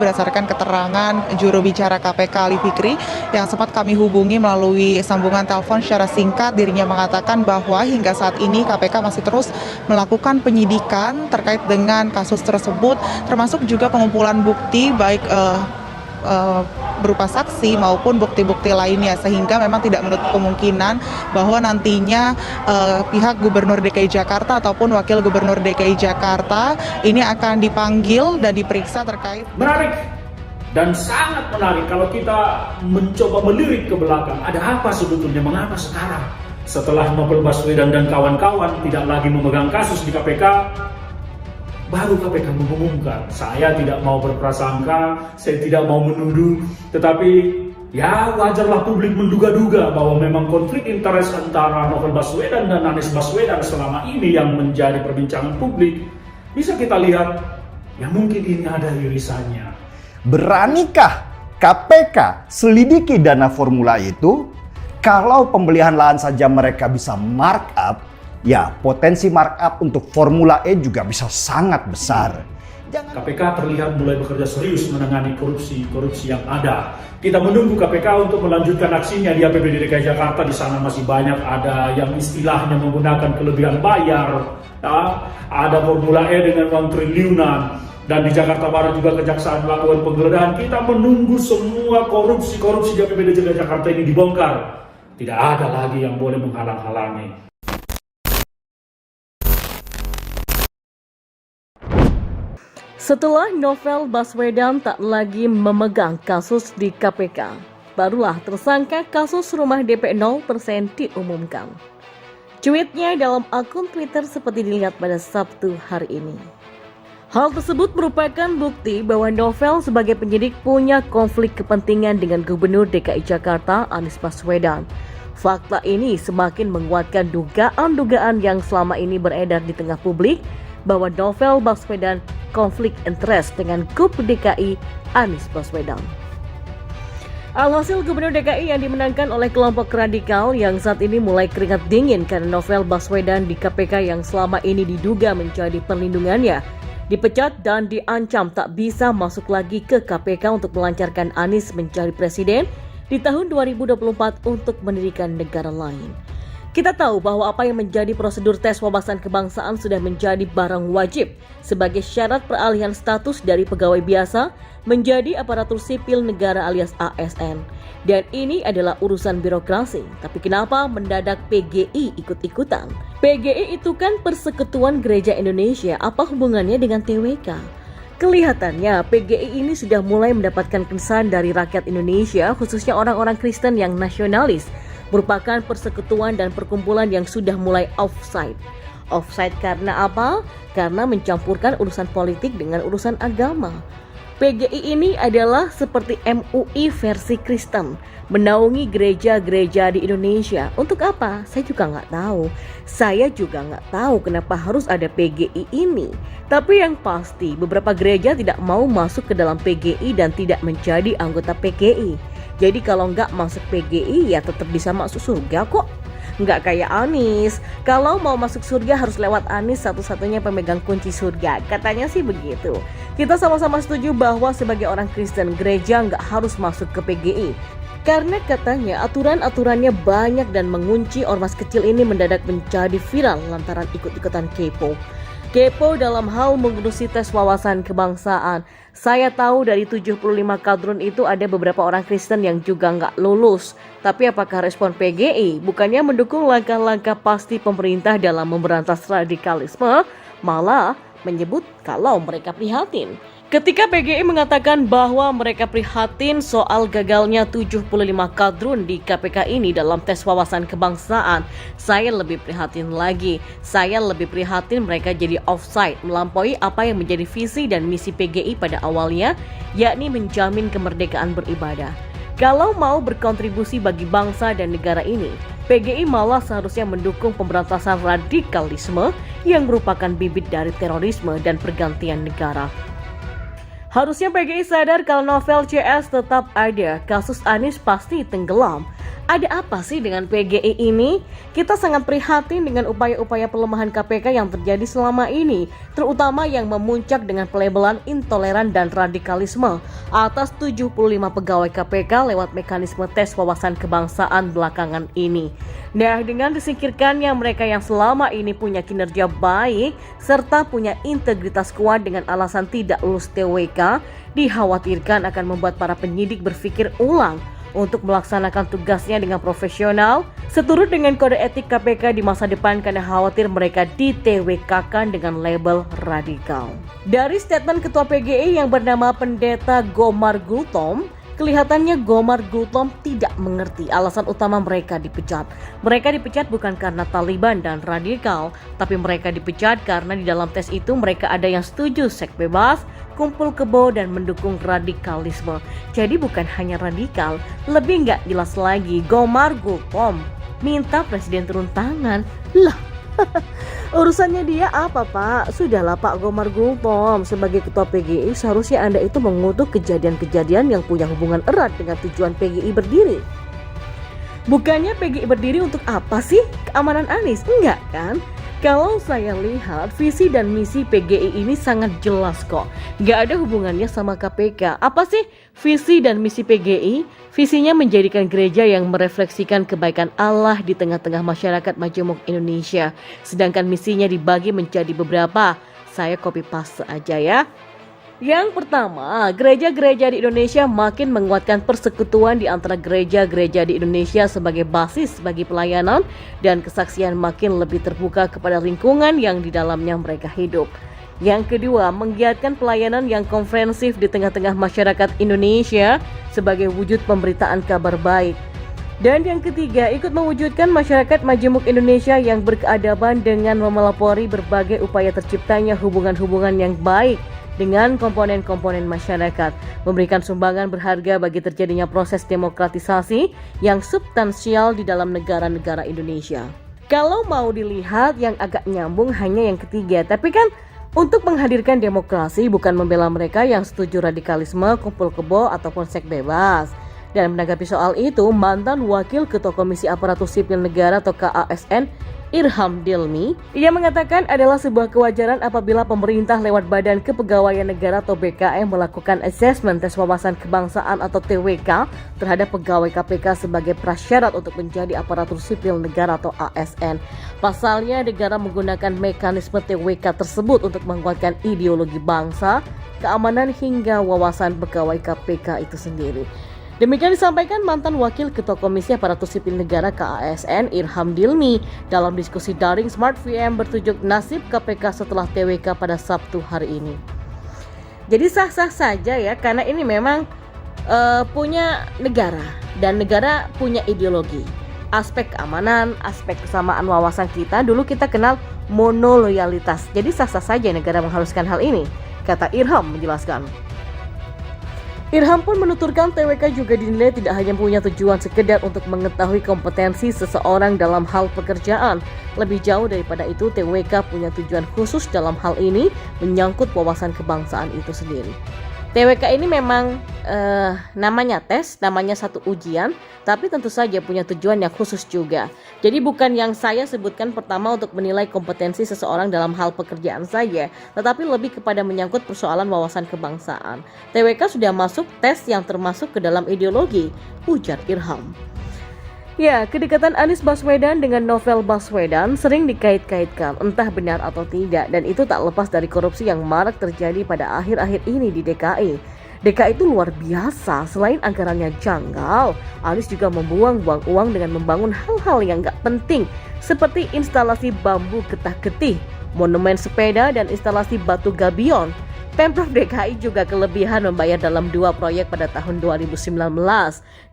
Berdasarkan keterangan juru bicara KPK Ali Fikri yang sempat kami hubungi melalui sambungan telepon secara singkat, dirinya mengatakan bahwa hingga saat ini KPK masih terus melakukan penyidikan terkait dengan kasus tersebut, termasuk juga pengumpulan bukti baik berupa saksi maupun bukti-bukti lainnya, sehingga memang tidak menutup kemungkinan bahwa nantinya pihak Gubernur DKI Jakarta ataupun Wakil Gubernur DKI Jakarta ini akan dipanggil dan diperiksa terkait. Menarik dan sangat menarik kalau kita mencoba melirik ke belakang. Ada apa sebetulnya? Mengapa sekarang setelah Novel Baswedan dan kawan-kawan tidak lagi memegang kasus di KPK, baru KPK mengumumkan? Saya tidak mau berprasangka, saya tidak mau menuduh, tetapi ya wajarlah publik menduga-duga bahwa memang konflik interest antara Novel Baswedan dan Anies Baswedan selama ini yang menjadi perbincangan publik. Bisa kita lihat, ya mungkin ini ada irisannya. Beranikah KPK selidiki dana formula itu? Kalau pembelian lahan saja mereka bisa markup, ya potensi markup untuk Formula E juga bisa sangat besar. KPK terlihat mulai bekerja serius menangani korupsi yang ada. Kita menunggu KPK untuk melanjutkan aksinya di APBD DKI Jakarta. Di sana masih banyak ada yang istilahnya menggunakan kelebihan bayar, ada Formula E dengan uang triliunan, dan di Jakarta Barat juga Kejaksaan melakukan penggeledahan. Kita menunggu semua korupsi di APBD DKI Jakarta ini dibongkar. Tidak ada lagi yang boleh menghalang-halangi. Setelah Novel Baswedan tak lagi memegang kasus di KPK, barulah tersangka kasus rumah DP 0% diumumkan. Cuitnya dalam akun Twitter seperti dilihat pada Sabtu hari ini. Hal tersebut merupakan bukti bahwa Novel sebagai penyidik punya konflik kepentingan dengan Gubernur DKI Jakarta Anies Baswedan. Fakta ini semakin menguatkan dugaan-dugaan yang selama ini beredar di tengah publik bahwa Novel Baswedan konflik interest dengan Gub DKI Anies Baswedan. Alhasil Gubernur DKI yang dimenangkan oleh kelompok radikal yang saat ini mulai keringat dingin karena Novel Baswedan di KPK yang selama ini diduga menjadi perlindungannya, dipecat dan diancam tak bisa masuk lagi ke KPK untuk melancarkan Anies menjadi presiden di tahun 2024 untuk mendirikan negara lain. Kita tahu bahwa apa yang menjadi prosedur tes wawasan kebangsaan sudah menjadi barang wajib sebagai syarat peralihan status dari pegawai biasa menjadi aparatur sipil negara alias ASN. Dan ini adalah urusan birokrasi. Tapi kenapa mendadak PGI ikut-ikutan? PGI itu kan Persekutuan Gereja Indonesia, apa hubungannya dengan TWK? Kelihatannya PGI ini sudah mulai mendapatkan kesan dari rakyat Indonesia, khususnya orang-orang Kristen yang nasionalis, merupakan persekutuan dan perkumpulan yang sudah mulai offside. Offside karena apa? Karena mencampurkan urusan politik dengan urusan agama. PGI ini adalah seperti MUI versi Kristen, menaungi gereja-gereja di Indonesia. Untuk apa? Saya juga nggak tahu. Saya juga nggak tahu kenapa harus ada PGI ini. Tapi yang pasti beberapa gereja tidak mau masuk ke dalam PGI dan tidak menjadi anggota PGI. Jadi kalau nggak masuk PGI ya tetap bisa masuk surga kok. Nggak kayak Anies. Kalau mau masuk surga harus lewat Anies, satu-satunya pemegang kunci surga. Katanya sih begitu. Kita sama-sama setuju bahwa sebagai orang Kristen, gereja nggak harus masuk ke PGI. Karena katanya aturan-aturannya banyak dan mengunci ormas kecil ini mendadak menjadi viral lantaran ikut-ikutan kepo. Kepo dalam hal mengurusi tes wawasan kebangsaan. Saya tahu dari 75 kadrun itu ada beberapa orang Kristen yang juga nggak lulus. Tapi apakah respon PGI? Bukannya mendukung langkah-langkah pasti pemerintah dalam memberantas radikalisme, malah menyebut kalau mereka prihatin. Ketika PGI mengatakan bahwa mereka prihatin soal gagalnya 75 kadrun di KPK ini dalam tes wawasan kebangsaan, saya lebih prihatin lagi. Saya lebih prihatin mereka jadi offside, melampaui apa yang menjadi visi dan misi PGI pada awalnya, yakni menjamin kemerdekaan beribadah. Kalau mau berkontribusi bagi bangsa dan negara ini, PGI malah seharusnya mendukung pemberantasan radikalisme yang merupakan bibit dari terorisme dan pergantian negara. Harusnya PGI sadar kalau novel CS tetap ada, kasus Anies pasti tenggelam. Ada apa sih dengan PGI ini? Kita sangat prihatin dengan upaya-upaya pelemahan KPK yang terjadi selama ini, terutama yang memuncak dengan pelabelan intoleran dan radikalisme atas 75 pegawai KPK lewat mekanisme tes wawasan kebangsaan belakangan ini. Nah, dengan disingkirkannya mereka yang selama ini punya kinerja baik serta punya integritas kuat dengan alasan tidak lulus TWK, dikhawatirkan akan membuat para penyidik berpikir ulang untuk melaksanakan tugasnya dengan profesional, seturut dengan kode etik KPK di masa depan karena khawatir mereka di-TWK-kan dengan label radikal. Dari statement Ketua PGI yang bernama Pendeta Gomar Gultom, kelihatannya Gomar Gultom tidak mengerti alasan utama mereka dipecat. Mereka dipecat bukan karena Taliban dan radikal, tapi mereka dipecat karena di dalam tes itu mereka ada yang setuju seks bebas, kumpul kebo, dan mendukung radikalisme. Jadi bukan hanya radikal, lebih nggak jelas lagi Gomar Gultom minta presiden turun tangan. Lah, urusannya dia apa, Pak? Sudahlah Pak Gomar Gultom, sebagai ketua PGI seharusnya Anda itu mengutuk kejadian-kejadian yang punya hubungan erat dengan tujuan PGI berdiri. Bukannya PGI berdiri untuk apa sih? Keamanan Anies? Enggak kan? Kalau saya lihat visi dan misi PGI ini sangat jelas kok. Gak ada hubungannya sama KPK. Apa sih visi dan misi PGI? Visinya menjadikan gereja yang merefleksikan kebaikan Allah di tengah-tengah masyarakat majemuk Indonesia. Sedangkan misinya dibagi menjadi beberapa. Saya copy paste aja ya. Yang pertama, gereja-gereja di Indonesia makin menguatkan persekutuan di antara gereja-gereja di Indonesia sebagai basis bagi pelayanan dan kesaksian makin lebih terbuka kepada lingkungan yang di dalamnya mereka hidup. Yang kedua, menggiatkan pelayanan yang komprehensif di tengah-tengah masyarakat Indonesia sebagai wujud pemberitaan kabar baik. Dan yang ketiga, ikut mewujudkan masyarakat majemuk Indonesia yang berkeadaban dengan memelopori berbagai upaya terciptanya hubungan-hubungan yang baik dengan komponen-komponen masyarakat, memberikan sumbangan berharga bagi terjadinya proses demokratisasi yang substansial di dalam negara-negara Indonesia. Kalau mau dilihat yang agak nyambung hanya yang ketiga, tapi kan untuk menghadirkan demokrasi bukan membela mereka yang setuju radikalisme, kumpul kebo, ataupun seks bebas. Dan menanggapi soal itu, mantan Wakil Ketua Komisi Aparatur Sipil Negara atau KASN, Irham Dilmi, ia mengatakan adalah sebuah kewajaran apabila pemerintah lewat Badan Kepegawaian Negara atau BKN melakukan asesmen tes wawasan kebangsaan atau TWK terhadap pegawai KPK sebagai prasyarat untuk menjadi aparatur sipil negara atau ASN. Pasalnya, negara menggunakan mekanisme TWK tersebut untuk menguatkan ideologi bangsa, keamanan hingga wawasan pegawai KPK itu sendiri. Demikian disampaikan mantan Wakil Ketua Komisi Aparatur Sipil Negara KASN Irham Dilmi dalam diskusi daring Smart VM bertajuk Nasib KPK setelah TWK pada Sabtu hari ini. Jadi sah-sah saja ya, karena ini memang punya negara dan negara punya ideologi. Aspek keamanan, aspek kesamaan wawasan kita, dulu kita kenal monoloyalitas. Jadi sah-sah saja negara mengharuskan hal ini, kata Irham menjelaskan. Irham pun menuturkan TWK juga dinilai tidak hanya punya tujuan sekedar untuk mengetahui kompetensi seseorang dalam hal pekerjaan. Lebih jauh daripada itu, TWK punya tujuan khusus dalam hal ini menyangkut wawasan kebangsaan itu sendiri. TWK ini memang namanya tes, namanya satu ujian, tapi tentu saja punya tujuan yang khusus juga. Jadi bukan yang saya sebutkan pertama untuk menilai kompetensi seseorang dalam hal pekerjaan saja, tetapi lebih kepada menyangkut persoalan wawasan kebangsaan. TWK sudah masuk tes yang termasuk ke dalam ideologi, ujar Irham. Ya, kedekatan Anies Baswedan dengan Novel Baswedan sering dikait-kaitkan, entah benar atau tidak, dan itu tak lepas dari korupsi yang marak terjadi pada akhir-akhir ini di DKI. DKI itu luar biasa, selain anggarannya janggal, Anies juga membuang-buang uang dengan membangun hal-hal yang gak penting, seperti instalasi bambu getah-getih, monumen sepeda, dan instalasi batu gabion. Pemprov DKI juga kelebihan membayar dalam 2 proyek pada tahun 2019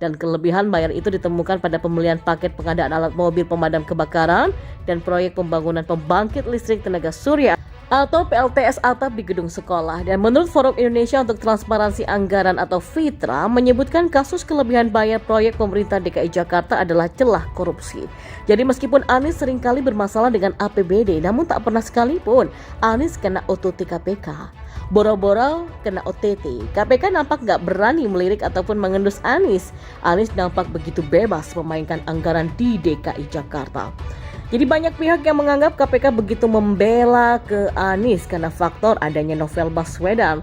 dan kelebihan bayar itu ditemukan pada pembelian paket pengadaan alat mobil pemadam kebakaran dan proyek pembangunan pembangkit listrik tenaga surya atau PLTS atap di gedung sekolah. Dan menurut Forum Indonesia untuk Transparansi Anggaran atau FITRA menyebutkan kasus kelebihan bayar proyek pemerintah DKI Jakarta adalah celah korupsi. Jadi meskipun Anies seringkali bermasalah dengan APBD, namun tak pernah sekalipun Anies kena OTT KPK. Boro-boro kena OTT, KPK nampak gak berani melirik ataupun mengendus Anies. Anies nampak begitu bebas memainkan anggaran di DKI Jakarta. Jadi banyak pihak yang menganggap KPK begitu membela ke Anies karena faktor adanya Novel Baswedan.